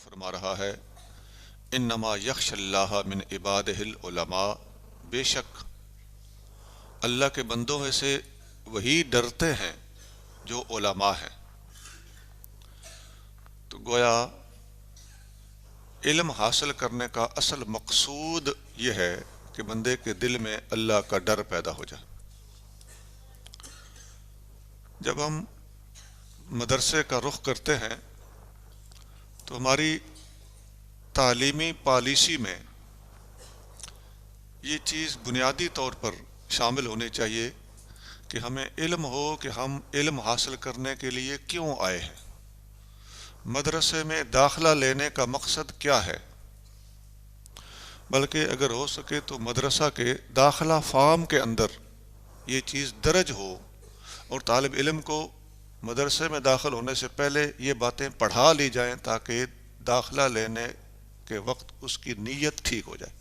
فرما رہا ہے انما یخش اللہ من عبادہ العلماء، بے شک اللہ کے بندوں میں سے وہی ڈرتے ہیں جو علماء ہیں۔ تو گویا علم حاصل کرنے کا اصل مقصود یہ ہے کہ بندے کے دل میں اللہ کا ڈر پیدا ہو جائے۔ جب ہم مدرسے کا رخ کرتے ہیں تو ہماری تعلیمی پالیسی میں یہ چیز بنیادی طور پر شامل ہونی چاہیے کہ ہمیں علم ہو کہ ہم علم حاصل کرنے کے لیے کیوں آئے ہیں، مدرسے میں داخلہ لینے کا مقصد کیا ہے۔ بلکہ اگر ہو سکے تو مدرسہ کے داخلہ فارم کے اندر یہ چیز درج ہو اور طالب علم کو مدرسے میں داخل ہونے سے پہلے یہ باتیں پڑھا لی جائیں تاکہ داخلہ لینے کے وقت اس کی نیت ٹھیک ہو جائے۔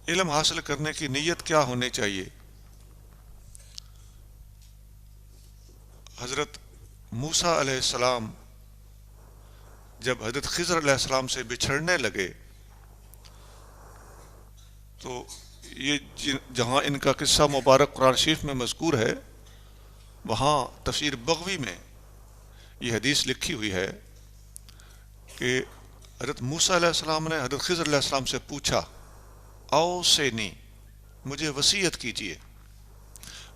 علم حاصل کرنے کی نیت کیا ہونی چاہیے؟ حضرت موسیٰ علیہ السلام جب حضرت خضر علیہ السلام سے بچھڑنے لگے تو یہ جہاں ان کا قصہ مبارک قرآن شریف میں مذکور ہے، وہاں تفسیر بغوی میں یہ حدیث لکھی ہوئی ہے کہ حضرت موسیٰ علیہ السلام نے حضرت خضر علیہ السلام سے پوچھا اوصنی، مجھے وصیت کیجیے۔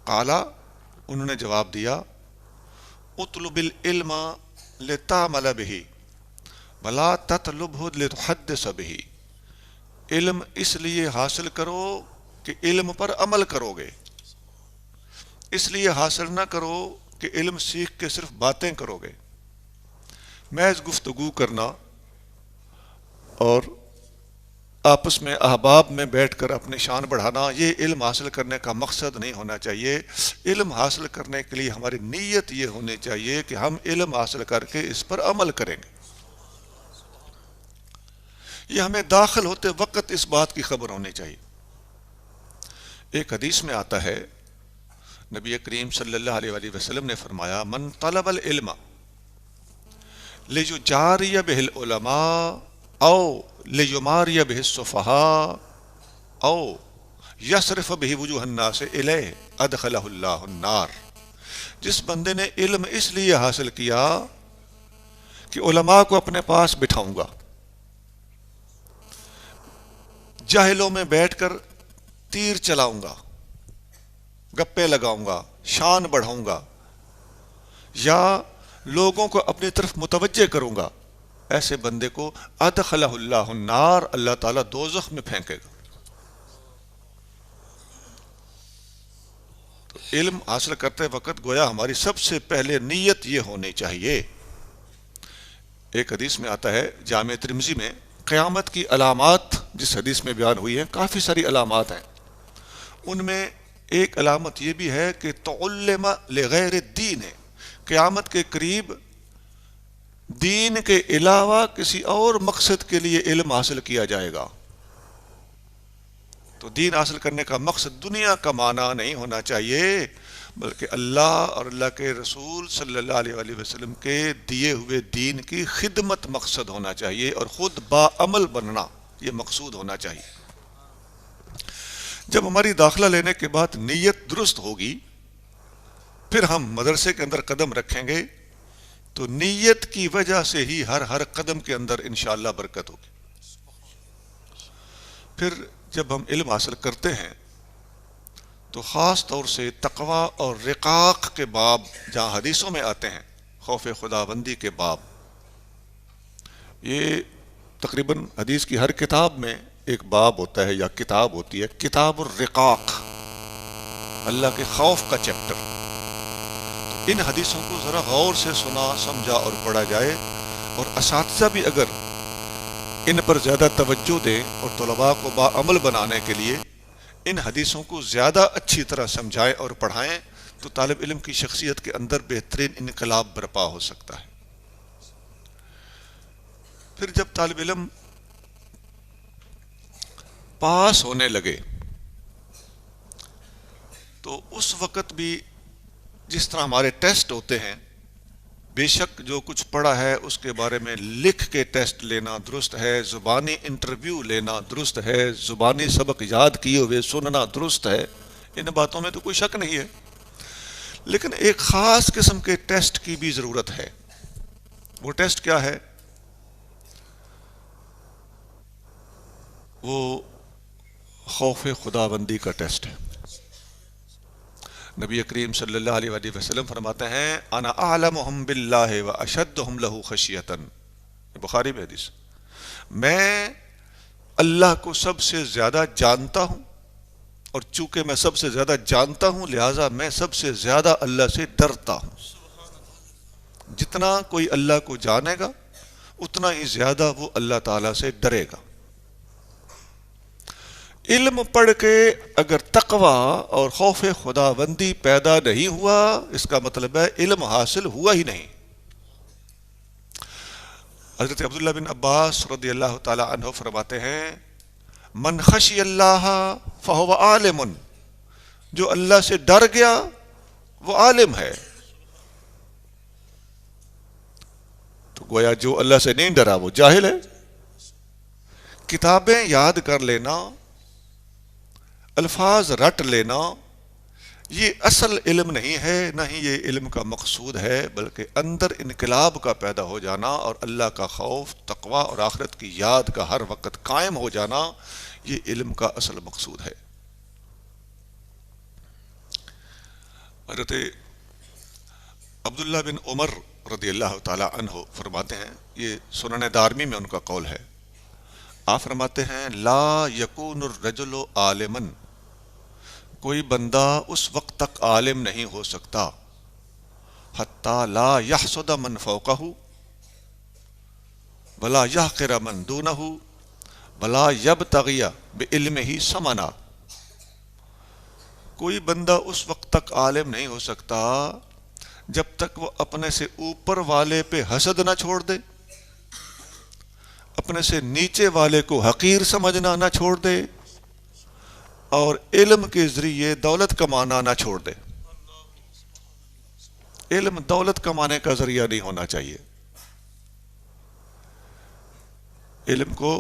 قالا، انہوں نے جواب دیا اطلب العلم لتعمل به ولا تطلبه لتحدث به، علم اس لیے حاصل کرو کہ علم پر عمل کرو گے، اس لیے حاصل نہ کرو کہ علم سیکھ کے صرف باتیں کرو گے۔ محض گفتگو کرنا اور آپس میں احباب میں بیٹھ کر اپنی شان بڑھانا یہ علم حاصل کرنے کا مقصد نہیں ہونا چاہیے۔ علم حاصل کرنے کے لیے ہماری نیت یہ ہونی چاہیے کہ ہم علم حاصل کر کے اس پر عمل کریں گے۔ یہ ہمیں داخل ہوتے وقت اس بات کی خبر ہونی چاہیے۔ ایک حدیث میں آتا ہے، نبی کریم صلی اللہ علیہ وآلہ وسلم نے فرمایا من طلب العلم لیجاری بہ العلماء او لیماری بہ السفہاء او یصرف بہ وجوہ الناس الیہ ادخلہ اللہ النار، جس بندے نے علم اس لیے حاصل کیا کہ علماء کو اپنے پاس بٹھاؤں گا، جاہلوں میں بیٹھ کر تیر چلاؤں گا، گپے لگاؤں گا، شان بڑھاؤں گا، یا لوگوں کو اپنی طرف متوجہ کروں گا، ایسے بندے کو ادخلہ اللہ النار، اللہ تعالیٰ دوزخ میں پھینکے گا۔ تو علم حاصل کرتے وقت گویا ہماری سب سے پہلے نیت یہ ہونی چاہیے۔ ایک حدیث میں آتا ہے جامع ترمذی میں، قیامت کی علامات جس حدیث میں بیان ہوئی ہیں، کافی ساری علامات ہیں، ان میں ایک علامت یہ بھی ہے کہ تعلم لغیر الدین ہے، قیامت کے قریب دین کے علاوہ کسی اور مقصد کے لیے علم حاصل کیا جائے گا۔ تو دین حاصل کرنے کا مقصد دنیا کمانا نہیں ہونا چاہیے، بلکہ اللہ اور اللہ کے رسول صلی اللہ علیہ وآلہ وسلم کے دیے ہوئے دین کی خدمت مقصد ہونا چاہیے، اور خود باعمل بننا یہ مقصود ہونا چاہیے۔ جب ہماری داخلہ لینے کے بعد نیت درست ہوگی، پھر ہم مدرسے کے اندر قدم رکھیں گے تو نیت کی وجہ سے ہی ہر قدم کے اندر انشاءاللہ برکت ہوگی۔ پھر جب ہم علم حاصل کرتے ہیں تو خاص طور سے تقوی اور رقاق کے باب جہاں حدیثوں میں آتے ہیں، خوف خداوندی کے باب، یہ تقریباً حدیث کی ہر کتاب میں ایک باب ہوتا ہے یا کتاب ہوتی ہے، کتاب الرقاق، اللہ کے خوف کا چیپٹر۔ تو ان حدیثوں کو ذرا غور سے سنا سمجھا اور پڑھا جائے، اور اساتذہ بھی اگر ان پر زیادہ توجہ دیں اور طلباء کو باعمل بنانے کے لیے ان حدیثوں کو زیادہ اچھی طرح سمجھائیں اور پڑھائیں تو طالب علم کی شخصیت کے اندر بہترین انقلاب برپا ہو سکتا ہے۔ پھر جب طالب علم پاس ہونے لگے تو اس وقت بھی جس طرح ہمارے ٹیسٹ ہوتے ہیں بے شک جو کچھ پڑھا ہے اس کے بارے میں لکھ کے ٹیسٹ لینا درست ہے، زبانی انٹرویو لینا درست ہے، زبانی سبق یاد کیے ہوئے سننا درست ہے، ان باتوں میں تو کوئی شک نہیں ہے، لیکن ایک خاص قسم کے ٹیسٹ کی بھی ضرورت ہے۔ وہ ٹیسٹ کیا ہے؟ وہ خوف خداوندی کا ٹیسٹ ہے۔ نبی کریم صلی اللہ علیہ وآلہ وسلم فرماتے ہیں انا اعلمہم باللہ و اشدہم لہ خشیۃ، بخاری میں حدیث، میں اللہ کو سب سے زیادہ جانتا ہوں، اور چونکہ میں سب سے زیادہ جانتا ہوں لہٰذا میں سب سے زیادہ اللہ سے ڈرتا ہوں۔ جتنا کوئی اللہ کو جانے گا اتنا ہی زیادہ وہ اللہ تعالیٰ سے ڈرے گا۔ علم پڑھ کے اگر تقوی اور خوف خداوندی پیدا نہیں ہوا، اس کا مطلب ہے علم حاصل ہوا ہی نہیں۔ حضرت عبداللہ بن عباس رضی اللہ تعالی عنہ فرماتے ہیں من خشی اللہ فہو عالم، جو اللہ سے ڈر گیا وہ عالم ہے۔ تو گویا جو اللہ سے نہیں ڈرا وہ جاہل ہے۔ کتابیں یاد کر لینا، الفاظ رٹ لینا، یہ اصل علم نہیں ہے، نہ ہی یہ علم کا مقصود ہے، بلکہ اندر انقلاب کا پیدا ہو جانا اور اللہ کا خوف، تقوی اور آخرت کی یاد کا ہر وقت قائم ہو جانا، یہ علم کا اصل مقصود ہے۔ حضرت عبداللہ بن عمر رضی اللہ تعالی عنہ فرماتے ہیں، یہ سنن دارمی میں ان کا قول ہے، آپ فرماتے ہیں لا یکون الرجل عالما، کوئی بندہ اس وقت تک عالم نہیں ہو سکتا حتی لا یحسد من فوقہ ولا یحقر من دونہ ولا یبتغی بعلمہ ثمنا، کوئی بندہ اس وقت تک عالم نہیں ہو سکتا جب تک وہ اپنے سے اوپر والے پہ حسد نہ چھوڑ دے، اپنے سے نیچے والے کو حقیر سمجھنا نہ چھوڑ دے، اور علم کے ذریعے دولت کمانا نہ چھوڑ دے۔ علم دولت کمانے کا ذریعہ نہیں ہونا چاہیے۔ علم کو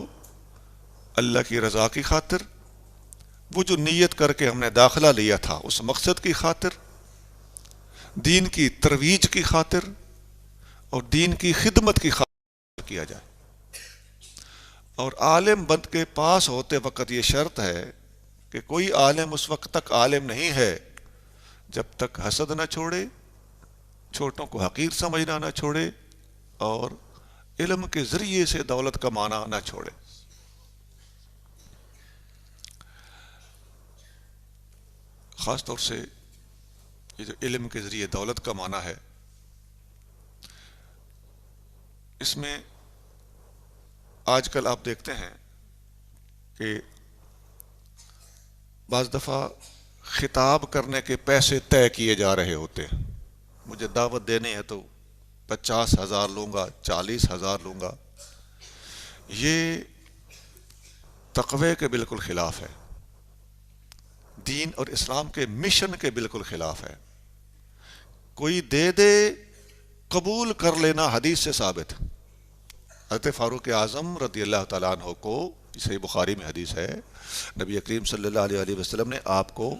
اللہ کی رضا کی خاطر، وہ جو نیت کر کے ہم نے داخلہ لیا تھا اس مقصد کی خاطر، دین کی ترویج کی خاطر اور دین کی خدمت کی خاطر کیا جائے۔ اور عالم بند کے پاس ہوتے وقت یہ شرط ہے کہ کوئی عالم اس وقت تک عالم نہیں ہے جب تک حسد نہ چھوڑے، چھوٹوں کو حقیر سمجھنا نہ چھوڑے، اور علم کے ذریعے سے دولت کمانا نہ چھوڑے۔ خاص طور سے یہ جو علم کے ذریعے دولت کمانا ہے، اس میں آج کل آپ دیکھتے ہیں کہ بعض دفعہ خطاب کرنے کے پیسے طے کیے جا رہے ہوتے ہیں، مجھے دعوت دینی ہے تو 50,000 لوں گا، 40,000 لوں گا۔ یہ تقوی کے بالکل خلاف ہے، دین اور اسلام کے مشن کے بالکل خلاف ہے۔ کوئی دے دے، قبول کر لینا حدیث سے ثابت۔ حضرت فاروق اعظم رضی اللہ تعالیٰ عنہ کو، صحیح بخاری میں حدیث ہے، نبی کریم صلی اللہ علیہ وسلم نے آپ کو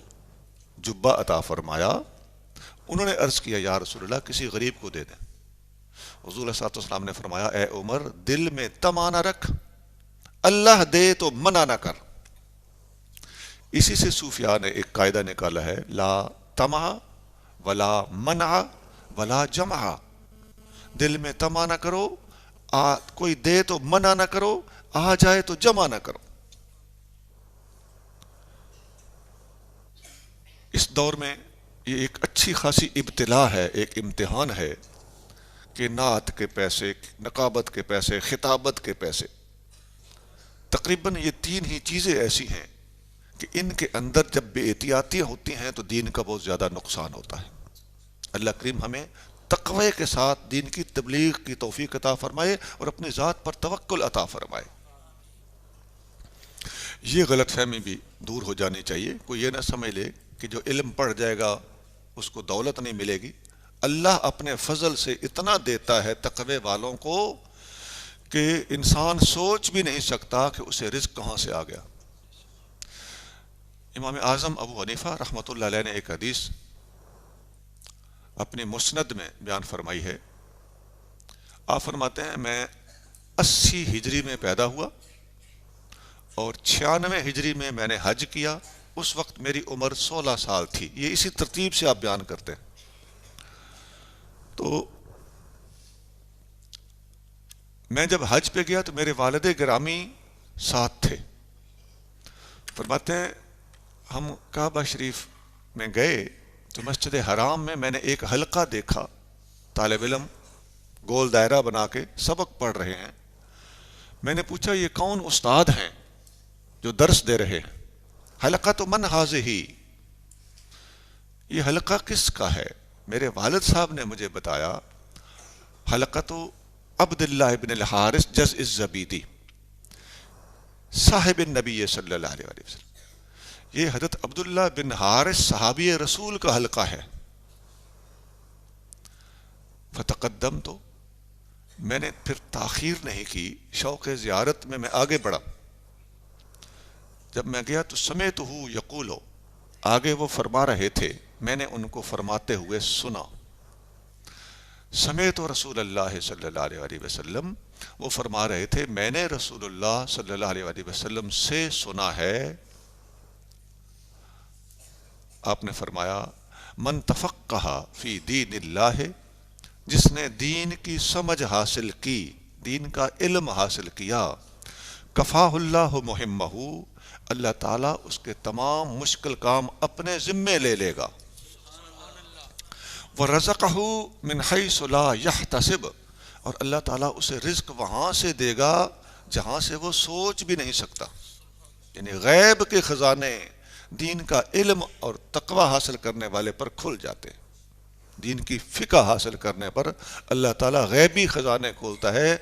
جبہ عطا فرمایا، انہوں نے عرض کیا یا رسول اللہ کسی غریب کو دے دیں۔ حضور صلی اللہ علیہ وسلم نے فرمایا اے عمر دل میں طمع نہ رکھ، اللہ دے تو منع نہ کر۔ اسی سے صوفیاء نے ایک قاعدہ نکالا ہے، لا طمع ولا منع ولا جمع، دل میں طمع نہ کرو، کوئی دے تو منع نہ کرو، آ جائے تو جمع نہ کرو۔ اس دور میں یہ ایک اچھی خاصی ابتلا ہے، ایک امتحان ہے کہ نعت کے پیسے، نقابت کے پیسے، خطابت کے پیسے، تقریباً یہ تین ہی چیزیں ایسی ہیں کہ ان کے اندر جب بے احتیاطیاں ہوتی ہیں تو دین کا بہت زیادہ نقصان ہوتا ہے۔ اللہ کریم ہمیں تقوی کے ساتھ دین کی تبلیغ کی توفیق عطا فرمائے اور اپنی ذات پر توکل عطا فرمائے۔ یہ غلط فہمی بھی دور ہو جانی چاہیے، کوئی یہ نہ سمجھ لے کہ جو علم پڑھ جائے گا اس کو دولت نہیں ملے گی۔ اللہ اپنے فضل سے اتنا دیتا ہے تقوی والوں کو کہ انسان سوچ بھی نہیں سکتا کہ اسے رزق کہاں سے آ گیا۔ امام اعظم ابو حنیفہ رحمۃ اللہ علیہ نے ایک حدیث اپنی مسند میں بیان فرمائی ہے۔ آپ فرماتے ہیں میں 80 ہجری میں پیدا ہوا اور 96 ہجری میں نے حج کیا، اس وقت میری عمر 16 سال تھی۔ یہ اسی ترتیب سے آپ بیان کرتے ہیں۔ تو میں جب حج پہ گیا تو میرے والد گرامی ساتھ تھے۔ فرماتے ہیں ہم کعبہ شریف میں گئے تو مسجد حرام میں نے ایک حلقہ دیکھا، طالب علم گول دائرہ بنا کے سبق پڑھ رہے ہیں۔ میں نے پوچھا یہ کون استاد ہیں جو درس دے رہے ہیں؟ حلقہ تو من حاضی، یہ حلقہ کس کا ہے؟ میرے والد صاحب نے مجھے بتایا حلقہ تو عبداللہ ابن الحارث جز الزبیدی صاحب النبی صلی اللہ علیہ وسلم، یہ حضرت عبداللہ بن حارث صحابی رسول کا حلقہ ہے۔ فتقدم، تو میں نے پھر تاخیر نہیں کی، شوق زیارت میں آگے بڑھا۔ جب میں گیا تو سمعتہ یقول، آگے وہ فرما رہے تھے، میں نے ان کو فرماتے ہوئے سنا۔ سمعت رسول اللہ صلی اللہ علیہ وسلم، وہ فرما رہے تھے میں نے رسول اللہ صلی اللہ علیہ وسلم سے سنا ہے۔ آپ نے فرمایا من تفقہ فی دین اللہ، جس نے دین کی سمجھ حاصل کی، دین کا علم حاصل کیا، کفاہ اللہ مہمہ، اللہ تعالیٰ اس کے تمام مشکل کام اپنے ذمے لے لے گا۔ وَرَزَقَهُ مِنْ حَيْثُ لَا يَحْتَسِبُ، اور اللہ تعالیٰ اسے رزق وہاں سے دے گا جہاں سے وہ سوچ بھی نہیں سکتا۔ یعنی غیب کے خزانے دین کا علم اور تقوی حاصل کرنے والے پر کھل جاتے ہیں۔ دین کی فقہ حاصل کرنے پر اللہ تعالیٰ غیبی خزانے کھولتا ہے،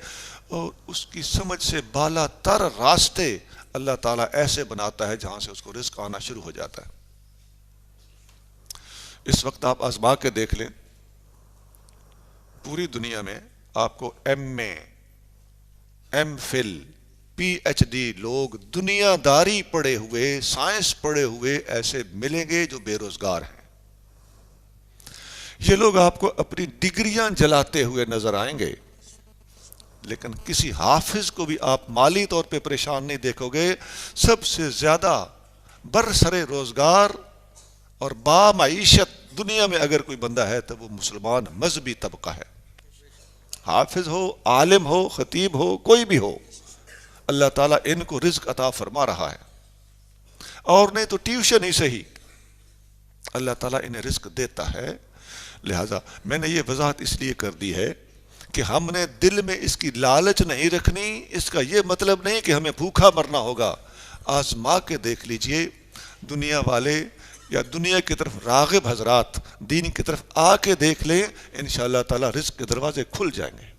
اور اس کی سمجھ سے بالا تر راستے اللہ تعالیٰ ایسے بناتا ہے جہاں سے اس کو رزق آنا شروع ہو جاتا ہے۔ اس وقت آپ آزما کے دیکھ لیں، پوری دنیا میں آپ کو M A, M Phil, P H D لوگ دنیا داری پڑھے ہوئے، سائنس پڑھے ہوئے ایسے ملیں گے جو بے روزگار ہیں۔ یہ لوگ آپ کو اپنی ڈگریاں جلاتے ہوئے نظر آئیں گے، لیکن کسی حافظ کو بھی آپ مالی طور پہ پریشان نہیں دیکھو گے۔ سب سے زیادہ برسر روزگار اور با معیشت دنیا میں اگر کوئی بندہ ہے تو وہ مسلمان مذہبی طبقہ ہے۔ حافظ ہو، عالم ہو، خطیب ہو، کوئی بھی ہو، اللہ تعالیٰ ان کو رزق عطا فرما رہا ہے، اور نہیں تو ٹیوشن ہی صحیح، اللہ تعالیٰ انہیں رزق دیتا ہے۔ لہذا میں نے یہ وضاحت اس لیے کر دی ہے کہ ہم نے دل میں اس کی لالچ نہیں رکھنی۔ اس کا یہ مطلب نہیں کہ ہمیں بھوکا مرنا ہوگا۔ آزما کے دیکھ لیجئے، دنیا والے یا دنیا کی طرف راغب حضرات دین کی طرف آ کے دیکھ لیں، انشاءاللہ تعالی رزق کے دروازے کھل جائیں گے۔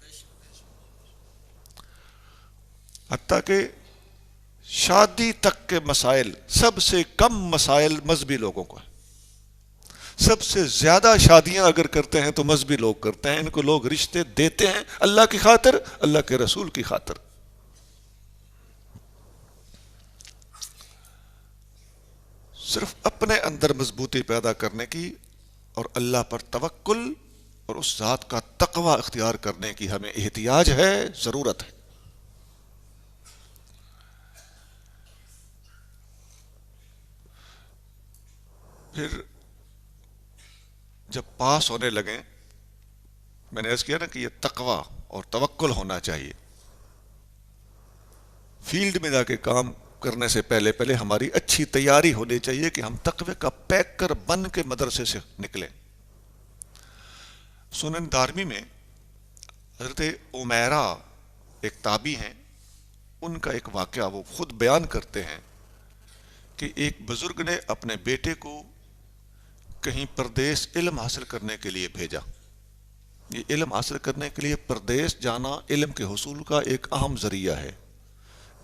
حتیٰ کہ شادی تک کے مسائل، سب سے کم مسائل مذہبی لوگوں کو ہیں۔ سب سے زیادہ شادیاں اگر کرتے ہیں تو مذہبی لوگ کرتے ہیں۔ ان کو لوگ رشتے دیتے ہیں اللہ کی خاطر، اللہ کے رسول کی خاطر۔ صرف اپنے اندر مضبوطی پیدا کرنے کی اور اللہ پر توکل اور اس ذات کا تقوی اختیار کرنے کی ہمیں احتیاج ہے، ضرورت ہے۔ پھر جب پاس ہونے لگیں، میں نے عرض کیا نا کہ یہ تقوی اور توکل ہونا چاہیے۔ فیلڈ میں جا کے کام کرنے سے پہلے ہماری اچھی تیاری ہونی چاہیے کہ ہم تقوی کا پیکر بن کے مدرسے سے نکلیں۔ سنن دارمی میں حضرت عمیرہ ایک تابعی ہیں، ان کا ایک واقعہ وہ خود بیان کرتے ہیں کہ ایک بزرگ نے اپنے بیٹے کو کہیں پردیس علم حاصل کرنے کے لیے بھیجا۔ یہ علم حاصل کرنے کے لیے پردیس جانا علم کے حصول کا ایک اہم ذریعہ ہے۔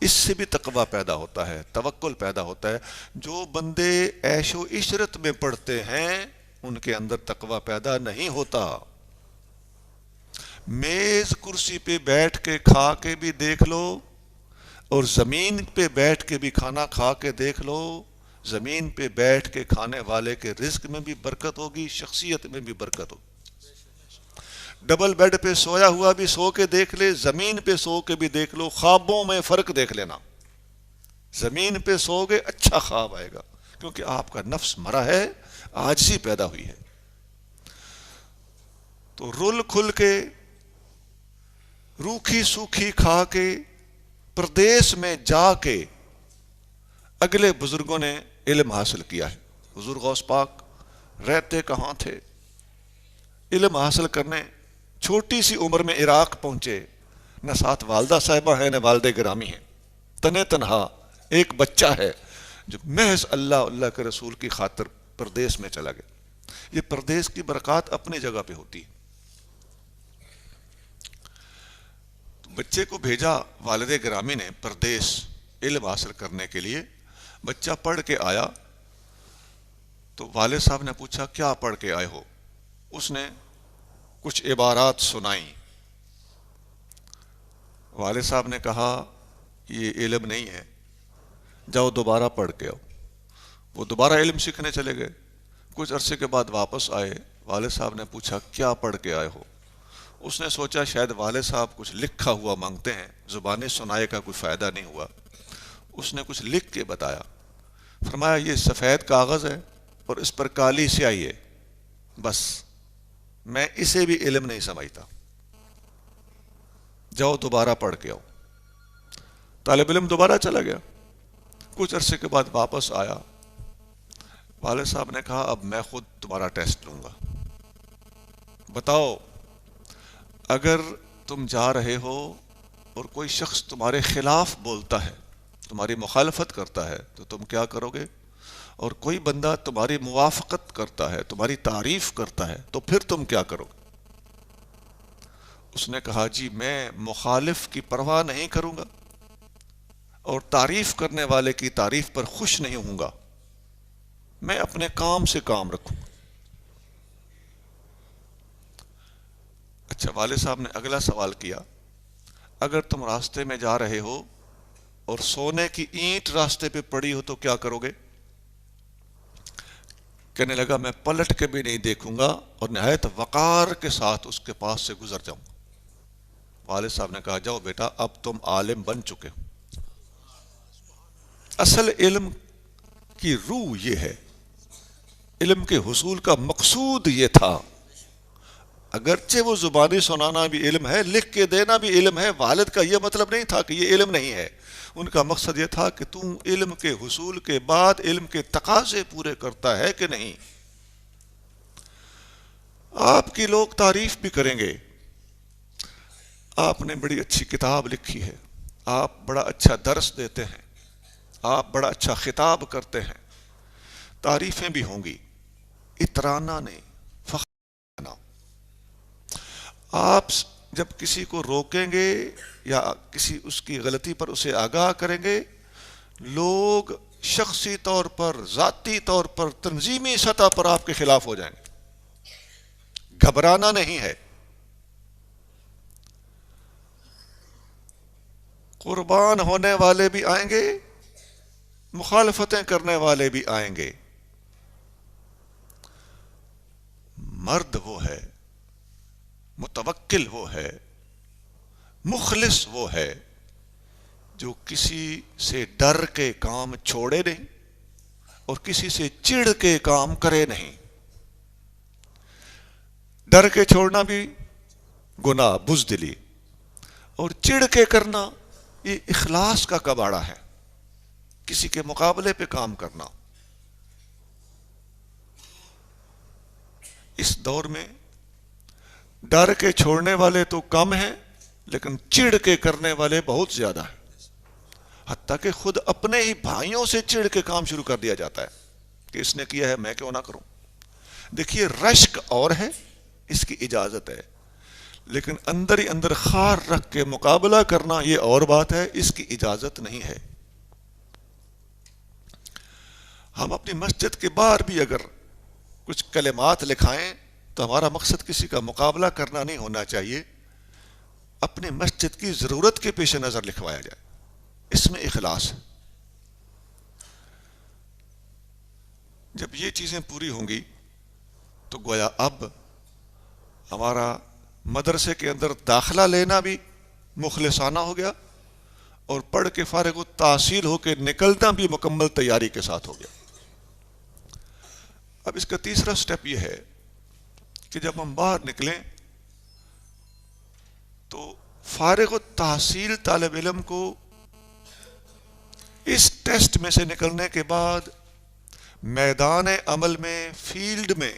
اس سے بھی تقوی پیدا ہوتا ہے، توکل پیدا ہوتا ہے۔ جو بندے عیش و عشرت میں پڑھتے ہیں ان کے اندر تقوی پیدا نہیں ہوتا۔ میز کرسی پہ بیٹھ کے کھا کے بھی دیکھ لو اور زمین پہ بیٹھ کے بھی کھانا کھا کے دیکھ لو، زمین پہ بیٹھ کے کھانے والے کے رزق میں بھی برکت ہوگی، شخصیت میں بھی برکت ہوگی۔ ڈبل بیڈ پہ سویا ہوا بھی سو کے دیکھ لے، زمین پہ سو کے بھی دیکھ لو، خوابوں میں فرق دیکھ لینا۔ زمین پہ سو گے اچھا خواب آئے گا، کیونکہ آپ کا نفس مرا ہے، عاجزی پیدا ہوئی ہے۔ تو رل کھل کے روکھی سوکھی کھا کے پردیس میں جا کے اگلے بزرگوں نے علم حاصل کیا ہے۔ حضور غوث پاک رہتے کہاں تھے؟ علم حاصل کرنے چھوٹی سی عمر میں عراق پہنچے، نہ ساتھ والدہ صاحبہ ہیں نہ والد گرامی ہیں، تنے تنہا ایک بچہ ہے جو محض اللہ کے رسول کی خاطر پردیس میں چلا گیا۔ یہ پردیس کی برکات اپنی جگہ پہ ہوتی ہے۔ بچے کو بھیجا والد گرامی نے پردیس علم حاصل کرنے کے لیے۔ بچہ پڑھ کے آیا تو والد صاحب نے پوچھا کیا پڑھ کے آئے ہو؟ اس نے کچھ عبارات سنائیں۔ والد صاحب نے کہا یہ علم نہیں ہے، جاؤ دوبارہ پڑھ کے آؤ۔ وہ دوبارہ علم سیکھنے چلے گئے۔ کچھ عرصے کے بعد واپس آئے، والد صاحب نے پوچھا کیا پڑھ کے آئے ہو؟ اس نے سوچا شاید والد صاحب کچھ لکھا ہوا مانگتے ہیں، زبانیں سنائے کا کوئی فائدہ نہیں ہوا۔ اس نے کچھ لکھ کے بتایا، فرمایا یہ سفید کاغذ ہے اور اس پر کالی سیاہی ہے، بس میں اسے بھی علم نہیں سمجھتا، جاؤ دوبارہ پڑھ کے آؤ۔ طالب علم دوبارہ چلا گیا۔ کچھ عرصے کے بعد واپس آیا، والد صاحب نے کہا اب میں خود تمہارا ٹیسٹ لوں گا، بتاؤ اگر تم جا رہے ہو اور کوئی شخص تمہارے خلاف بولتا ہے، تمہاری مخالفت کرتا ہے تو تم کیا کرو گے؟ اور کوئی بندہ تمہاری موافقت کرتا ہے، تمہاری تعریف کرتا ہے تو پھر تم کیا کرو گے؟ اس نے کہا جی میں مخالف کی پرواہ نہیں کروں گا اور تعریف کرنے والے کی تعریف پر خوش نہیں ہوں گا، میں اپنے کام سے کام رکھوں گا۔ اچھا، والد صاحب نے اگلا سوال کیا، اگر تم راستے میں جا رہے ہو اور سونے کی اینٹ راستے پہ پڑی ہو تو کیا کرو گے؟ کہنے لگا میں پلٹ کے بھی نہیں دیکھوں گا اور نہایت وقار کے ساتھ اس کے پاس سے گزر جاؤں گا۔ والد صاحب نے کہا جاؤ بیٹا اب تم عالم بن چکے ہو۔ اصل علم کی روح یہ ہے، علم کے حصول کا مقصود یہ تھا۔ اگرچہ وہ زبانی سنانا بھی علم ہے، لکھ کے دینا بھی علم ہے، والد کا یہ مطلب نہیں تھا کہ یہ علم نہیں ہے۔ ان کا مقصد یہ تھا کہ تم علم کے حصول کے بعد علم کے تقاضے پورے کرتا ہے کہ نہیں۔ آپ کی لوگ تعریف بھی کریں گے، آپ نے بڑی اچھی کتاب لکھی ہے، آپ بڑا اچھا درس دیتے ہیں، آپ بڑا اچھا خطاب کرتے ہیں، تعریفیں بھی ہوں گی، اترانا نہیں، فخر کرنا۔ آپ جب کسی کو روکیں گے یا کسی اس کی غلطی پر اسے آگاہ کریں گے، لوگ شخصی طور پر، ذاتی طور پر، تنظیمی سطح پر آپ کے خلاف ہو جائیں گے۔ گھبرانا نہیں ہے۔ قربان ہونے والے بھی آئیں گے، مخالفتیں کرنے والے بھی آئیں گے۔ مرد وہ ہے، متوکل وہ ہے، مخلص وہ ہے جو کسی سے ڈر کے کام چھوڑے نہیں اور کسی سے چڑ کے کام کرے نہیں۔ ڈر کے چھوڑنا بھی گناہ، بزدلی، اور چڑ کے کرنا یہ اخلاص کا کباڑہ ہے، کسی کے مقابلے پہ کام کرنا۔ اس دور میں ڈر کے چھوڑنے والے تو کم ہیں لیکن چڑ کے کرنے والے بہت زیادہ ہیں، حتیٰ کہ خود اپنے ہی بھائیوں سے چڑ کے کام شروع کر دیا جاتا ہے کہ اس نے کیا ہے میں کیوں نہ کروں۔ دیکھیے رشک اور ہے، اس کی اجازت ہے، لیکن اندر ہی اندر خار رکھ کے مقابلہ کرنا یہ اور بات ہے، اس کی اجازت نہیں ہے۔ ہم اپنی مسجد کے باہر بھی اگر کچھ کلمات لکھائیں تو ہمارا مقصد کسی کا مقابلہ کرنا نہیں ہونا چاہیے، اپنی مسجد کی ضرورت کے پیش نظر لکھوایا جائے، اس میں اخلاص ہے۔ جب یہ چیزیں پوری ہوں گی تو گویا اب ہمارا مدرسے کے اندر داخلہ لینا بھی مخلصانہ ہو گیا، اور پڑھ کے فارغ التحصیل ہو کے نکلنا بھی مکمل تیاری کے ساتھ ہو گیا۔ اب اس کا تیسرا سٹیپ یہ ہے کہ جب ہم باہر نکلیں تو فارغ التحصیل طالب علم کو اس ٹیسٹ میں سے نکلنے کے بعد میدان عمل میں، فیلڈ میں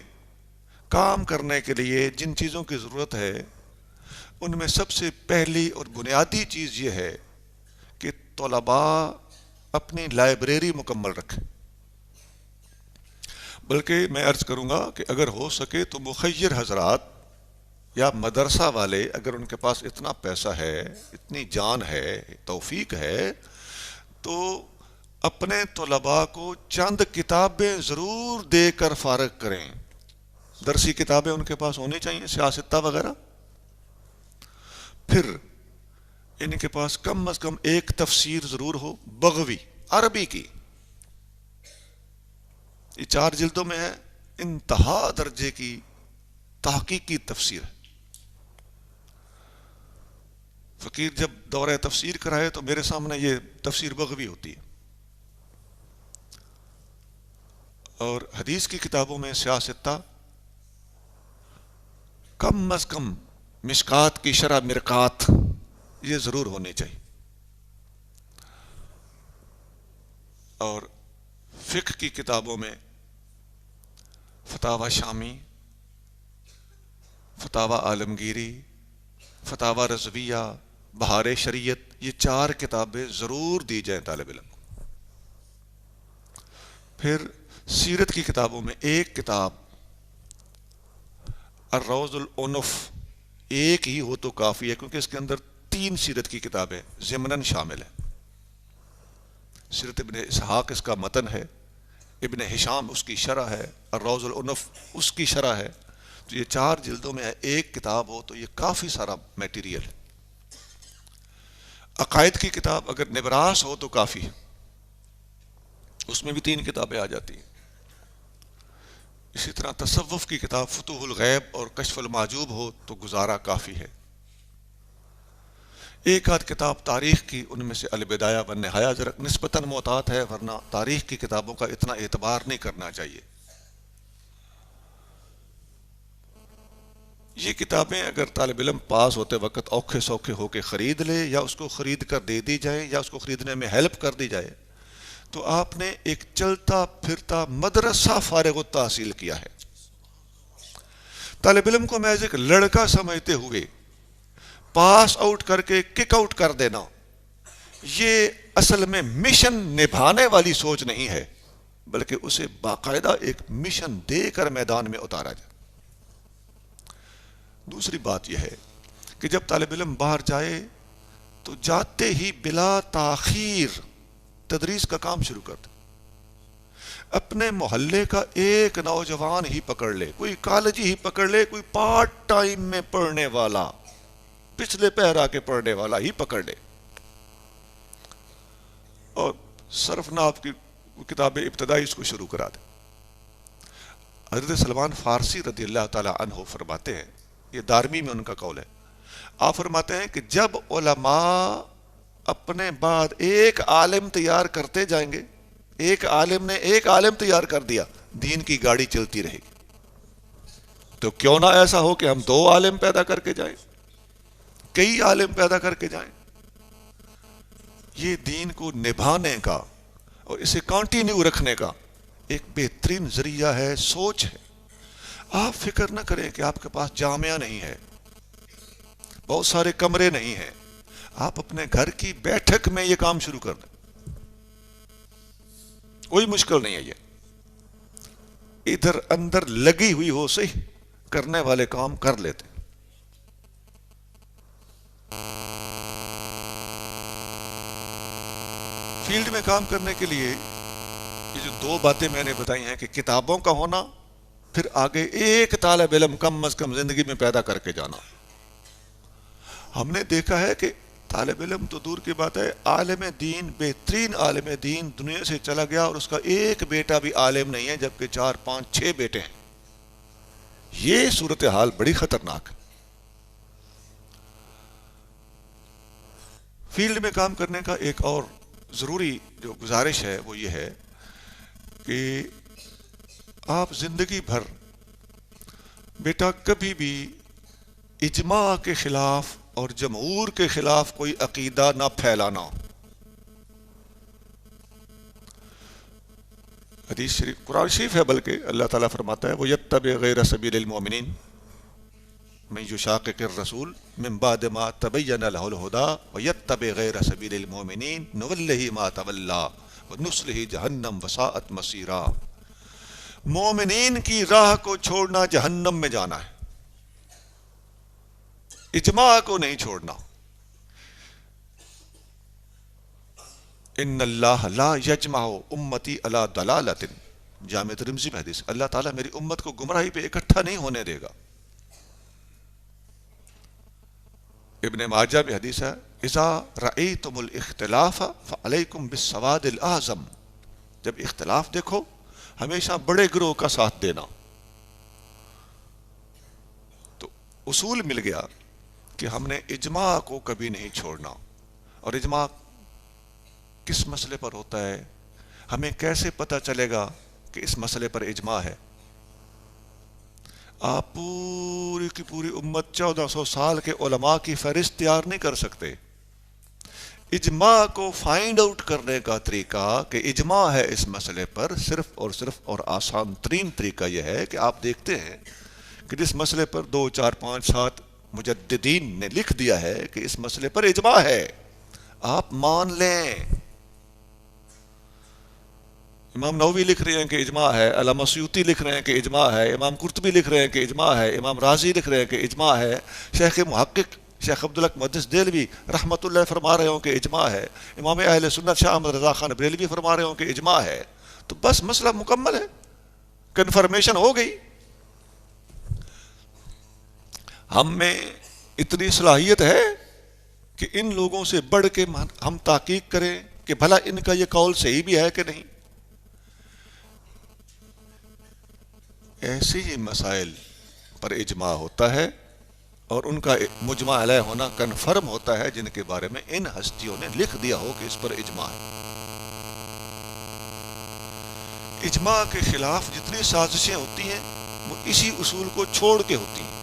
کام کرنے کے لیے جن چیزوں کی ضرورت ہے، ان میں سب سے پہلی اور بنیادی چیز یہ ہے کہ طلباء اپنی لائبریری مکمل رکھیں۔ بلکہ میں عرض کروں گا کہ اگر ہو سکے تو مخیر حضرات یا مدرسہ والے، اگر ان کے پاس اتنا پیسہ ہے، اتنی جان ہے، توفیق ہے، تو اپنے طلباء کو چند کتابیں ضرور دے کر فارغ کریں۔ درسی کتابیں ان کے پاس ہونی چاہیے، سیاستہ وغیرہ۔ پھر ان کے پاس کم از کم ایک تفسیر ضرور ہو، بغوی عربی کی، یہ 4 جلدوں میں ہے، انتہا درجے کی تحقیقی تفسیر ہے۔ فقیر جب دورہ تفسیر کرائے تو میرے سامنے یہ تفسیر بغوی ہوتی ہے، اور حدیث کی کتابوں میں سیاستہ کم از کم مشکات کی شرح مرقات یہ ضرور ہونے چاہیے، اور فقہ کی کتابوں میں فتاوی شامی، فتاوی عالمگیری، فتاوی رضویہ، بہار شریعت، یہ 4 کتابیں ضرور دی جائیں طالب علم کو۔ پھر سیرت کی کتابوں میں ایک کتاب الروض العنف ایک ہی ہو تو کافی ہے، کیونکہ اس کے اندر 3 سیرت کی کتابیں ضمناً شامل ہیں۔ سیرت ابن اسحاق اس کا متن ہے، ابن ہشام اس کی شرح ہے، الروض العنف اس کی شرح ہے، تو یہ 4 جلدوں میں ایک کتاب ہو تو یہ کافی سارا میٹیریل ہے۔ عقائد کی کتاب اگر نبراس ہو تو کافی ہے، اس میں بھی 3 کتابیں آ جاتی ہیں۔ اسی طرح تصوف کی کتاب فتوح الغیب اور کشف المحجوب ہو تو گزارا کافی ہے۔ ایک آدھ کتاب تاریخ کی، ان میں سے البدایہ والنہایہ ذرا نسبتاً محتاط ہے، ورنہ تاریخ کی کتابوں کا اتنا اعتبار نہیں کرنا چاہیے۔ یہ کتابیں اگر طالب علم پاس ہوتے وقت اوکھے سوکھے ہو کے خرید لے، یا اس کو خرید کر دے دی جائے، یا اس کو خریدنے میں ہیلپ کر دی جائے، تو آپ نے ایک چلتا پھرتا مدرسہ فارغ التحصیل کیا ہے۔ طالب علم کو محض ایک لڑکا سمجھتے ہوئے پاس آؤٹ کر کے کک آؤٹ کر دینا، یہ اصل میں مشن نبھانے والی سوچ نہیں ہے، بلکہ اسے باقاعدہ ایک مشن دے کر میدان میں اتارا جائے۔ دوسری بات یہ ہے کہ جب طالب علم باہر جائے تو جاتے ہی بلا تاخیر تدریس کا کام شروع کر دے۔ اپنے محلے کا ایک نوجوان ہی پکڑ لے، کوئی کالجی ہی پکڑ لے، کوئی پارٹ ٹائم میں پڑھنے والا، پچھلے پہرا کے پڑھنے والا ہی پکڑ لے، اور صرف ناف کی کتاب ابتدائی اس کو شروع کرا دے۔ حضرت سلمان فارسی رضی اللہ تعالی عنہ فرماتے ہیں، یہ دارمی میں ان کا قول ہے، آپ فرماتے ہیں کہ جب علماء اپنے بعد ایک عالم تیار کرتے جائیں گے، ایک عالم نے ایک عالم تیار کر دیا، دین کی گاڑی چلتی رہے گی۔ تو کیوں نہ ایسا ہو کہ ہم 2 عالم پیدا کر کے جائیں، کئی عالم پیدا کر کے جائیں۔ یہ دین کو نبھانے کا اور اسے کنٹینیو رکھنے کا ایک بہترین ذریعہ ہے، سوچ ہے۔ آپ فکر نہ کریں کہ آپ کے پاس جامعہ نہیں ہے، بہت سارے کمرے نہیں ہیں، آپ اپنے گھر کی بیٹھک میں یہ کام شروع کر دیں، کوئی مشکل نہیں ہے۔ یہ ادھر اندر لگی ہوئی ہو صحیح کرنے والے کام کر لیتے۔ فیلڈ میں کام کرنے کے لیے یہ جو 2 باتیں میں نے بتائی ہیں کہ کتابوں کا ہونا پھر آگے ایک طالب علم کم از کم زندگی میں پیدا کر کے جانا. ہم نے دیکھا ہے کہ طالب علم تو دور کی بات ہے، عالم دین، بہترین عالم دین دنیا سے چلا گیا اور اس کا ایک بیٹا بھی عالم نہیں ہے، جبکہ 4 5 6 بیٹے ہیں. یہ صورتحال بڑی خطرناک ہے. فیلڈ میں کام کرنے کا ایک اور ضروری جو گزارش ہے وہ یہ ہے کہ آپ زندگی بھر بیٹا کبھی بھی اجماع کے خلاف اور جمہور کے خلاف کوئی عقیدہ نہ پھیلانا. حدیث شریف، قرآن شریف ہے بلکہ، اللہ تعالیٰ فرماتا ہے وَيَتَّبِعْ غَيْرَ سَبِيلِ الْمُؤْمِنِينَ مَن يُشَاقِقِ الرَّسُولَ مِن بَعْدِ مَا تَبَيَّنَ لَهُ الْهُدَىٰ وَيَتَّبِعْ غَيْرَ سَبِيلِ الْمُؤْمِنِينَ نُوَلِّهِ مَا تَوَلَّىٰ وَنُصْلِهِ جَهَنَّمَ وَسَاءَتْ مَصِيرًا. مومنین کی راہ کو چھوڑنا جہنم میں جانا ہے، اجماع کو نہیں چھوڑنا. ان اللہ لا یجمع امتی علی ضلالۃ، جامع ترمذی میں حدیث، اللہ تعالیٰ میری امت کو گمراہی پہ اکٹھا نہیں ہونے دے گا. ابن ماجہ میں حدیث ہے اذا رأیتم الاختلاف فعلیکم بالسواد الاعظم، جب اختلاف دیکھو ہمیشہ بڑے گروہ کا ساتھ دینا. تو اصول مل گیا کہ ہم نے اجماع کو کبھی نہیں چھوڑنا. اور اجماع کس مسئلے پر ہوتا ہے، ہمیں کیسے پتہ چلے گا کہ اس مسئلے پر اجماع ہے؟ آپ پوری کی پوری امت 1400 سال کے علماء کی فہرست تیار نہیں کر سکتے. اجماع کو فائنڈ آؤٹ کرنے کا طریقہ کہ اجماع ہے اس مسئلے پر، صرف اور آسان ترین طریقہ یہ ہے کہ آپ دیکھتے ہیں کہ جس مسئلے پر 2 4 5 7 مجددین نے لکھ دیا ہے کہ اس مسئلے پر اجماع ہے، آپ مان لیں. امام نووی لکھ رہے ہیں کہ اجماع ہے، علامہ سیوطی لکھ رہے ہیں کہ اجماع ہے، امام قرطبی لکھ رہے ہیں کہ اجماع ہے، امام رازی لکھ رہے ہیں کہ اجماع ہے، شیخ محقق شیخ عبدالحق محدث دہلوی رحمۃ اللہ فرما رہے ہوں کہ اجماع ہے، امام اہل سنت شاہ احمد رضا خان بریلوی فرما رہے ہوں کہ اجماع ہے. تو بس مسئلہ مکمل ہے، کنفرمیشن ہو گئی. ہم میں اتنی صلاحیت ہے کہ ان لوگوں سے بڑھ کے ہم تحقیق کریں کہ بھلا ان کا یہ قول صحیح بھی ہے کہ نہیں. ایسے ہی مسائل پر اجماع ہوتا ہے اور ان کا مجمع علیہ ہونا کنفرم ہوتا ہے جن کے بارے میں ان ہستیوں نے لکھ دیا ہو کہ اس پر اجماع ہے. اجماع کے خلاف جتنی سازشیں ہوتی ہیں وہ اسی اصول کو چھوڑ کے ہوتی ہیں.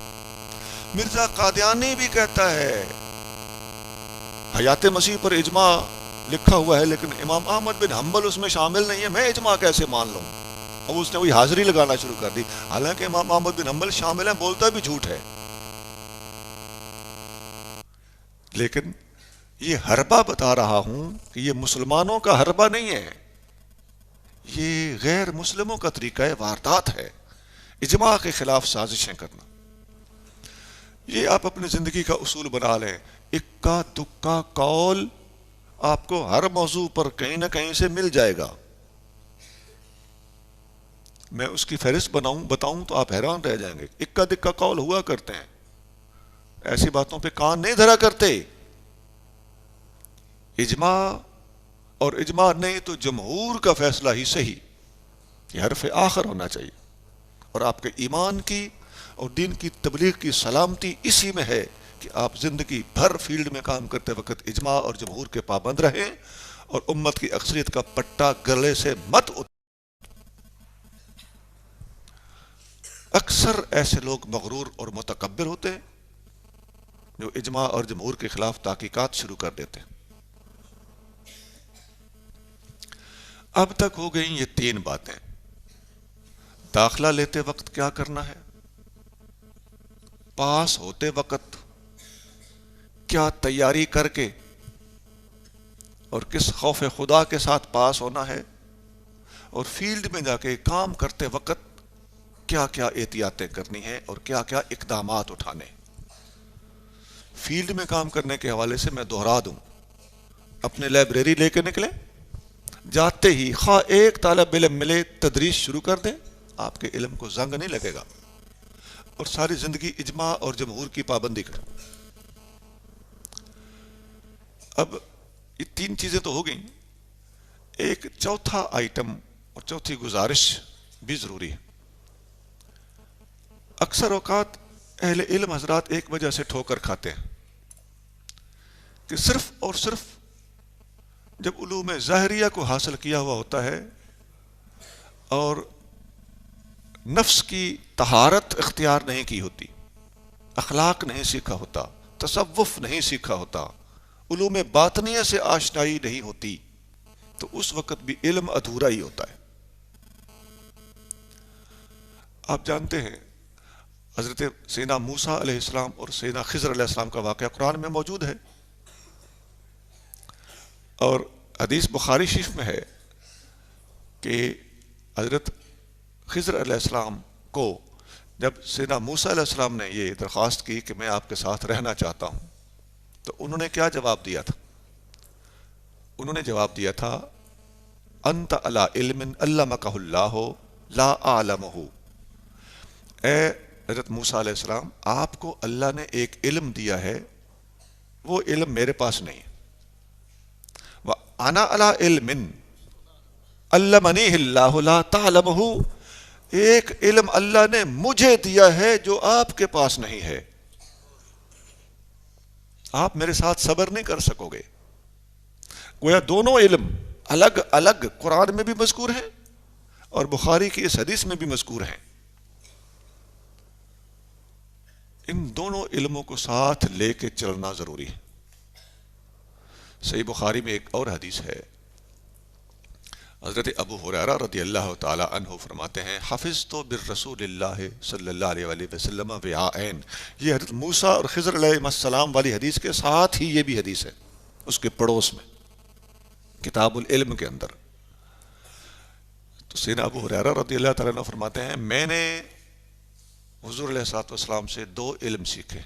مرزا قادیانی بھی کہتا ہے حیات مسیح پر اجماع لکھا ہوا ہے لیکن امام احمد بن حنبل اس میں شامل نہیں ہے، میں اجماع کیسے مان لوں؟ اب اس نے وہی حاضری لگانا شروع کر دی، حالانکہ امام احمد بن حنبل شامل ہیں، بولتا بھی جھوٹ ہے. لیکن یہ حربہ بتا رہا ہوں کہ یہ مسلمانوں کا حربہ نہیں ہے، یہ غیر مسلموں کا طریقہ واردات ہے، اجماع کے خلاف سازشیں کرنا. یہ آپ اپنی زندگی کا اصول بنا لیں. اکا دکا قول آپ کو ہر موضوع پر کہیں نہ کہیں سے مل جائے گا. میں اس کی فہرست بتاؤں تو آپ حیران رہ جائیں گے. اکا دکا قول ہوا کرتے ہیں، ایسی باتوں پہ کان نہیں دھرا کرتے. اجماع اور اجماع نہیں تو جمہور کا فیصلہ ہی صحیح، یہ حرف آخر ہونا چاہیے. اور آپ کے ایمان کی اور دین کی تبلیغ کی سلامتی اسی میں ہے کہ آپ زندگی بھر فیلڈ میں کام کرتے وقت اجماع اور جمہور کے پابند رہیں اور امت کی اکثریت کا پٹا گلے سے مت اکثر ایسے لوگ مغرور اور متکبر ہوتے ہیں جو اجماع اور جمہور کے خلاف تحقیقات شروع کر دیتے ہیں. اب تک ہو گئیں یہ 3 باتیں. داخلہ لیتے وقت کیا کرنا ہے، پاس ہوتے وقت کیا تیاری کر کے اور کس خوف خدا کے ساتھ پاس ہونا ہے، اور فیلڈ میں جا کے کام کرتے وقت کیا کیا احتیاطیں کرنی ہیں اور کیا کیا اقدامات اٹھانے. فیلڈ میں کام کرنے کے حوالے سے میں دوہرا دوں، اپنے لائبریری لے کے نکلیں، جاتے ہی خواہ ایک طالب علم ملے تدریس شروع کر دیں، آپ کے علم کو زنگ نہیں لگے گا، اور ساری زندگی اجماع اور جمہور کی پابندی کریں۔ اب یہ تین چیزیں تو ہو گئیں، ایک چوتھا آئٹم اور چوتھی گزارش بھی ضروری ہے۔ اکثر اوقات اہل علم حضرات ایک وجہ سے ٹھوکر کھاتے ہیں کہ صرف اور صرف جب علوم ظاہریہ کو حاصل کیا ہوا ہوتا ہے اور نفس کی طہارت اختیار نہیں کی ہوتی، اخلاق نہیں سیکھا ہوتا، تصوف نہیں سیکھا ہوتا، علوم باطنیہ سے آشنائی نہیں ہوتی، تو اس وقت بھی علم ادھورا ہی ہوتا ہے۔ آپ جانتے ہیں حضرت سیدنا موسیٰ علیہ السلام اور سیدنا خضر علیہ السلام کا واقعہ قرآن میں موجود ہے، اور حدیث بخاری شریف میں ہے کہ حضرت خضر علیہ السلام کو جب سیدنا موسیٰ علیہ السلام نے یہ درخواست کی کہ میں آپ کے ساتھ رہنا چاہتا ہوں، تو انہوں نے کیا جواب دیا تھا؟ انہوں نے جواب دیا تھا انت علی علم علمکہ اللہ لا اعلمہ، اے حضرت موسیٰ علیہ السلام، آپ کو اللہ نے ایک علم دیا ہے، وہ علم میرے پاس نہیں ہے۔ وَأَنَا عَلَىٰ عِلْمٍ عَلَّمَنِيهِ اللَّهُ لَا تَعْلَمُهُ، ایک علم اللہ نے مجھے دیا ہے جو آپ کے پاس نہیں ہے۔ آپ میرے ساتھ صبر نہیں کر سکو گے۔ گویا دونوں علم الگ الگ قرآن میں بھی مذکور ہیں اور بخاری کی اس حدیث میں بھی مذکور ہیں۔ ان دونوں علموں کو ساتھ لے کے چلنا ضروری ہے۔ صحیح بخاری میں ایک اور حدیث ہے، حضرت ابو ہریرہ رضی اللہ تعالی عنہ فرماتے ہیں حفظت بالرسول اللہ صلی اللہ علیہ وآلہ وسلم وعاءین، یہ حضرت موسیٰ اور خضر علیہ السلام والی حدیث کے ساتھ ہی یہ بھی حدیث ہے، اس کے پڑوس میں کتاب العلم کے اندر۔ تو سیدنا ابو ہریرہ رضی اللہ تعالیٰ عنہ فرماتے ہیں میں نے حضور علیہ الصلوۃ والسلام سے دو علم سیکھے،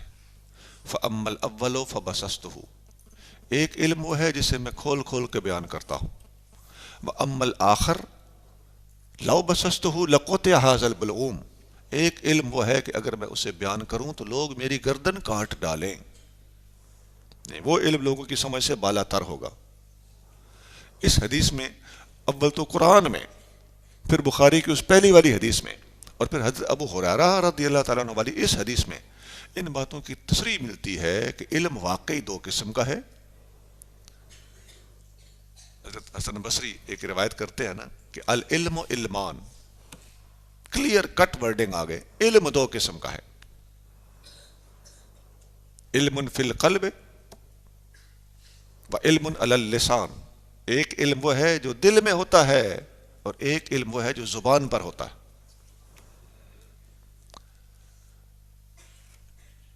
فَأَمَّا الْأَوَّلُ فَبَسَطْتُهُ، ایک علم وہ ہے جسے میں کھول کھول کے بیان کرتا ہوں، وَأَمَّا الْآخَرُ لَوْ بَسَطْتُهُ لَقُطِعَ هَذَا الْبَلْعُومُ، ایک علم وہ ہے کہ اگر میں اسے بیان کروں تو لوگ میری گردن کاٹ ڈالیں، وہ علم لوگوں کی سمجھ سے بالا تر ہوگا۔ اس حدیث میں اول تو قرآن میں، پھر بخاری کی اس پہلی والی حدیث میں، اور پھر حضرت ابو ہریرہ رضی اللہ تعالیٰ عنہ والی اس حدیث میں ان باتوں کی تصریح ملتی ہے کہ علم واقعی دو قسم کا ہے۔ حضرت حسن بصری ایک روایت کرتے ہیں نا کہ العلم علمان، کلیئر کٹ ورڈنگ آگے، علم دو قسم کا ہے، علم فی القلب و علم علی اللسان، ایک علم وہ ہے جو دل میں ہوتا ہے اور ایک علم وہ ہے جو زبان پر ہوتا ہے۔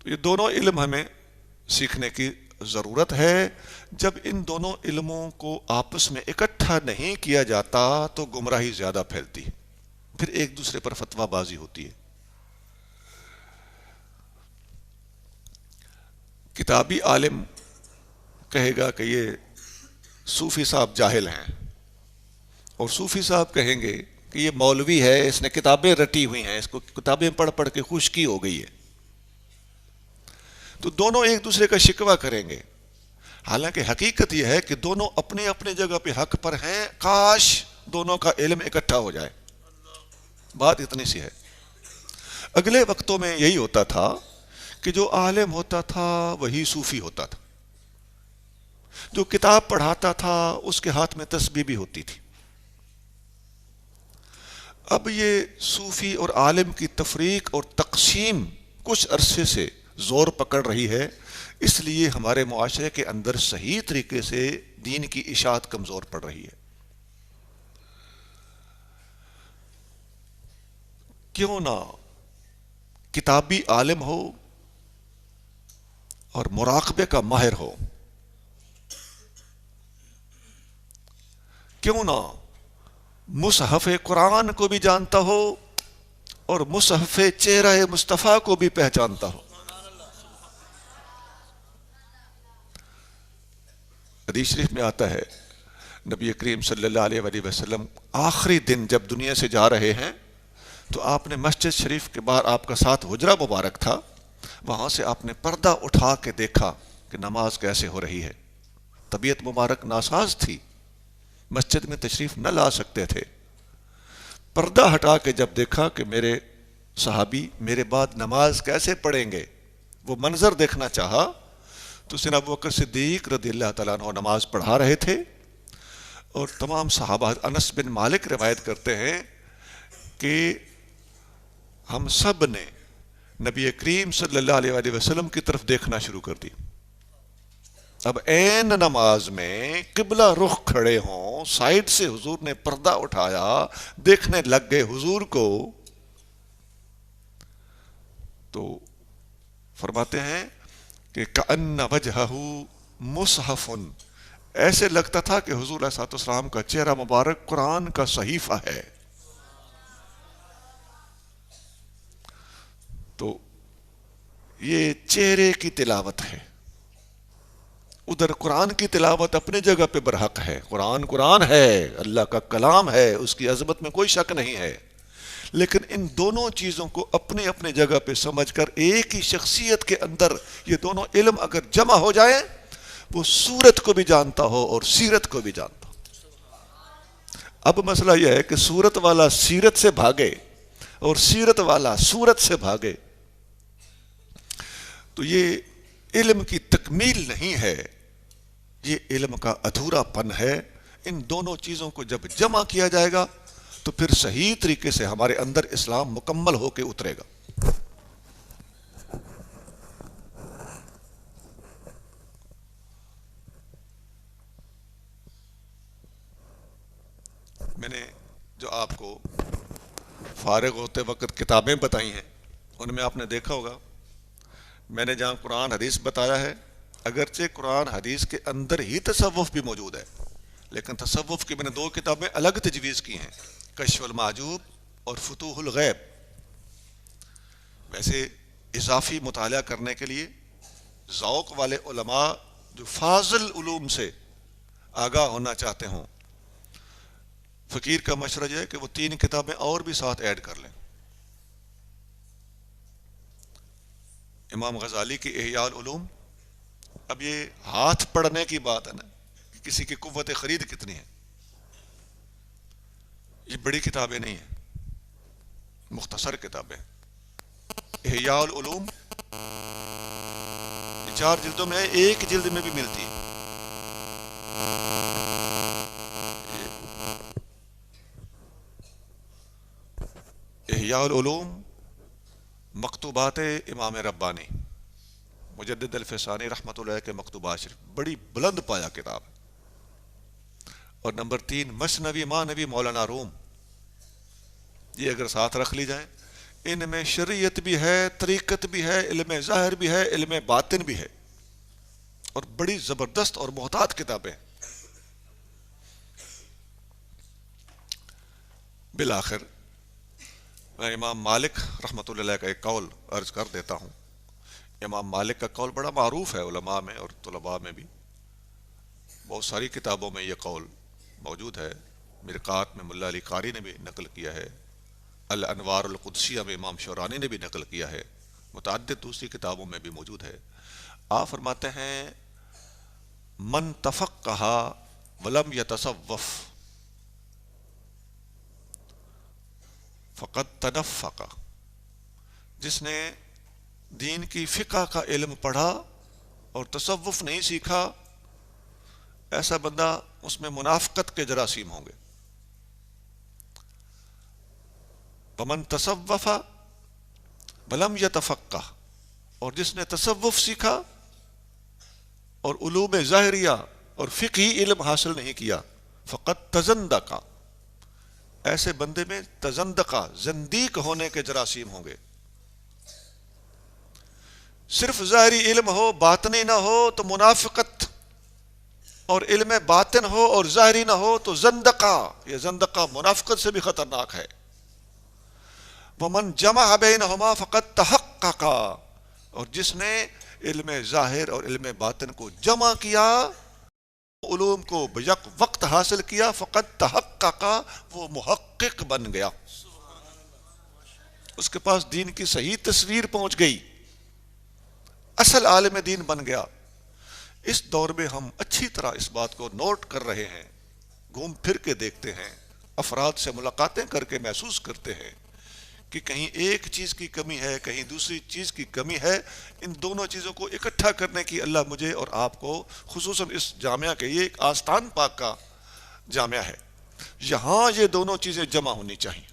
تو یہ دونوں علم ہمیں سیکھنے کی ضرورت ہے۔ جب ان دونوں علموں کو آپس میں اکٹھا نہیں کیا جاتا تو گمراہی زیادہ پھیلتی ہے، پھر ایک دوسرے پر فتویٰ بازی ہوتی ہے۔ کتابی عالم کہے گا کہ یہ صوفی صاحب جاہل ہیں، اور صوفی صاحب کہیں گے کہ یہ مولوی ہے، اس نے کتابیں رٹی ہوئی ہیں، اس کو کتابیں پڑھ پڑھ کے خشکی ہو گئی ہے۔ تو دونوں ایک دوسرے کا شکوہ کریں گے، حالانکہ حقیقت یہ ہے کہ دونوں اپنی اپنی جگہ پہ حق پر ہیں، کاش دونوں کا علم اکٹھا ہو جائے۔ بات اتنی سی ہے۔ اگلے وقتوں میں یہی ہوتا تھا کہ جو عالم ہوتا تھا وہی صوفی ہوتا تھا، جو کتاب پڑھاتا تھا اس کے ہاتھ میں تسبیح بھی ہوتی تھی۔ اب یہ صوفی اور عالم کی تفریق اور تقسیم کچھ عرصے سے زور پکڑ رہی ہے، اس لیے ہمارے معاشرے کے اندر صحیح طریقے سے دین کی اشاعت کمزور پڑ رہی ہے۔ کیوں نہ کتابی عالم ہو اور مراقبے کا ماہر ہو، کیوں نہ مصحف قرآن کو بھی جانتا ہو اور مصحف چہرہ مصطفیٰ کو بھی پہچانتا ہو۔ حدیث شریف میں آتا ہے نبی کریم صلی اللہ علیہ وسلم آخری دن جب دنیا سے جا رہے ہیں تو آپ نے مسجد شریف کے باہر آپ کا ساتھ حجرہ مبارک تھا، وہاں سے آپ نے پردہ اٹھا کے دیکھا کہ نماز کیسے ہو رہی ہے۔ طبیعت مبارک ناساز تھی، مسجد میں تشریف نہ لا سکتے تھے۔ پردہ ہٹا کے جب دیکھا کہ میرے صحابی میرے بعد نماز کیسے پڑھیں گے، وہ منظر دیکھنا چاہا، تو سیدنا ابوبکر صدیق رضی اللہ تعالیٰ عنہ نماز پڑھا رہے تھے، اور تمام صحابہ، انس بن مالک روایت کرتے ہیں کہ ہم سب نے نبی کریم صلی اللہ علیہ وآلہ وسلم کی طرف دیکھنا شروع کر دی۔ اب عین نماز میں قبلہ رخ کھڑے ہوں، سائیڈ سے حضور نے پردہ اٹھایا، دیکھنے لگ گئے حضور کو، تو فرماتے ہیں کہ کأن وجہہ مصحف، ایسے لگتا تھا کہ حضور علیہ السلام کا چہرہ مبارک قرآن کا صحیفہ ہے۔ تو یہ چہرے کی تلاوت ہے، ادھر قرآن کی تلاوت اپنی جگہ پہ برحق ہے، قرآن قرآن ہے، اللہ کا کلام ہے، اس کی عظمت میں کوئی شک نہیں ہے، لیکن ان دونوں چیزوں کو اپنی اپنی جگہ پہ سمجھ کر ایک ہی شخصیت کے اندر یہ دونوں علم اگر جمع ہو جائیں، وہ سورت کو بھی جانتا ہو اور سیرت کو بھی جانتا ہو۔ اب مسئلہ یہ ہے کہ سورت والا سیرت سے بھاگے اور سیرت والا سورت سے بھاگے، تو یہ علم کی تکمیل نہیں ہے، یہ علم کا ادھورا پن ہے۔ ان دونوں چیزوں کو جب جمع کیا جائے گا تو پھر صحیح طریقے سے ہمارے اندر اسلام مکمل ہو کے اترے گا۔ میں نے جو آپ کو فارغ ہوتے وقت کتابیں بتائی ہیں، ان میں آپ نے دیکھا ہوگا میں نے جہاں قرآن حدیث بتایا ہے، اگرچہ قرآن حدیث کے اندر ہی تصوف بھی موجود ہے، لیکن تصوف کی میں نے 2 کتابیں الگ تجویز کی ہیں، کشف المحجوب اور فتوح الغیب۔ ویسے اضافی مطالعہ کرنے کے لیے ذوق والے علماء جو فاضل علوم سے آگاہ ہونا چاہتے ہوں، فقیر کا مشورہ یہ ہے کہ وہ 3 کتابیں اور بھی ساتھ ایڈ کر لیں۔ امام غزالی کی احیاء العلوم، اب یہ ہاتھ پڑھنے کی بات ہے نا کہ کسی کی قوت خرید کتنی ہے، یہ بڑی کتابیں نہیں ہیں، مختصر کتابیں۔ احیاء العلوم 4 جلدوں میں 1 جلد میں بھی ملتی ہے۔ احیاء العلوم مکتوبات امام ربانی مجدد الفسانی رحمۃ اللہ کے مکتوبات شریف، بڑی بلند پایا کتاب ہے۔ اور نمبر 3 مثنوی مانوی مولانا روم، یہ اگر ساتھ رکھ لی جائے، ان میں شریعت بھی ہے، طریقت بھی ہے، علم ظاہر بھی ہے، علم باطن بھی ہے، اور بڑی زبردست اور محتاط کتابیں۔ بالآخر میں امام مالک رحمۃ اللہ کا ایک قول عرض کر دیتا ہوں۔ امام مالک کا قول بڑا معروف ہے علماء میں اور طلباء میں بھی، بہت ساری کتابوں میں یہ قول موجود ہے۔ مرقات میں ملا علی قاری نے بھی نقل کیا ہے، الانوار القدسیہ میں امام شورانی نے بھی نقل کیا ہے، متعدد دوسری کتابوں میں بھی موجود ہے۔ آپ فرماتے ہیں من تفقہ ولم یتصوف فقد تنفق، جس نے دین کی فقہ کا علم پڑھا اور تصوف نہیں سیکھا، ایسا بندہ، اس میں منافقت کے جراثیم ہوں گے۔ ومن تصوف ولم یتفقہ، اور جس نے تصوف سیکھا اور علوم ظاہریہ اور فقہی علم حاصل نہیں کیا، فقط تزندقہ، ایسے بندے میں تزندقہ، زندیق ہونے کے جراثیم ہوں گے۔ صرف ظاہری علم ہو باطنی نہ ہو تو منافقت، اور علم باطن ہو اور ظاہری نہ ہو تو زندقہ، یہ زندقہ منافقت سے بھی خطرناک ہے۔ ومن جمع بینہما فقد تحقق، اور جس نے علم ظاہر اور علم باطن کو جمع کیا، علوم کو بیک وقت حاصل کیا، فقد تحقق، وہ محقق بن گیا۔ اس کے پاس دین کی صحیح تصویر پہنچ گئی، اصل عالم دین بن گیا۔ اس دور میں ہم اچھی طرح اس بات کو نوٹ کر رہے ہیں، گھوم پھر کے دیکھتے ہیں، افراد سے ملاقاتیں کر کے محسوس کرتے ہیں کہ کہیں ایک چیز کی کمی ہے، کہیں دوسری چیز کی کمی ہے۔ ان دونوں چیزوں کو اکٹھا کرنے کی اللہ مجھے اور آپ کو، خصوصاً اس جامعہ کے، یہ ایک آستان پاک کا جامعہ ہے، یہاں یہ دونوں چیزیں جمع ہونی چاہیے۔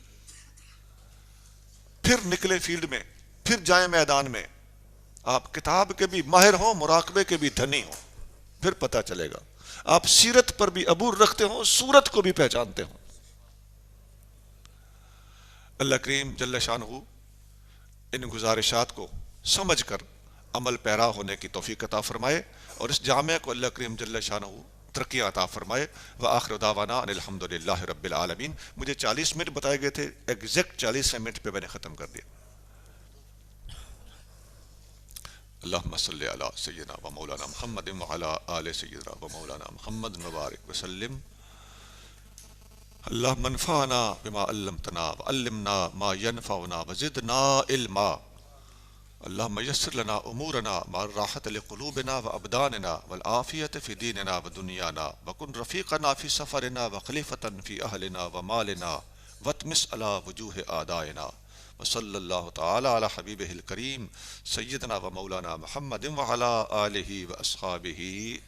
پھر نکلے فیلڈ میں، پھر جائیں میدان میں، آپ کتاب کے بھی ماہر ہوں، مراقبے کے بھی دھنی ہوں، پھر پتہ چلے گا۔ آپ سیرت پر بھی عبور رکھتے ہوں، صورت کو بھی پہچانتے ہوں۔ اللہ کریم جل شانہ ان گزارشات کو سمجھ کر عمل پیرا ہونے کی توفیق عطا فرمائے، اور اس جامعہ کو اللہ کریم جل شانہ ترقی عطا فرمائے۔ وآخر دعوانا ان الحمدللہ رب العالمین۔ مجھے 40 منٹ بتائے گئے تھے، ایگزیکٹ 40 منٹ پہ میں نے ختم کر دیا۔ اللہم صلی علی سیدنا و مولانا محمد وعلی آل سیدنا و مولانا محمد مبارک وسلم۔ اللہم انفعنا بما علمتنا وعلمنا ما ينفعنا وزدنا علما۔ اللہم یسر لنا امورنا مع الراحة لقلوبنا وابداننا والعافیة فی دیننا ودنیانا، وکن رفیقنا فی سفرنا وخلیفة فی اہلنا ومالنا، واتمس علی وجوہ آدائنا۔ وصلی اللہ تعالی علی حبیبہ الکریم سیدنا و مولانا محمد وعلی آلہ واصحابہ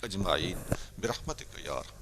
اجمعین برحمتک یا ارحم۔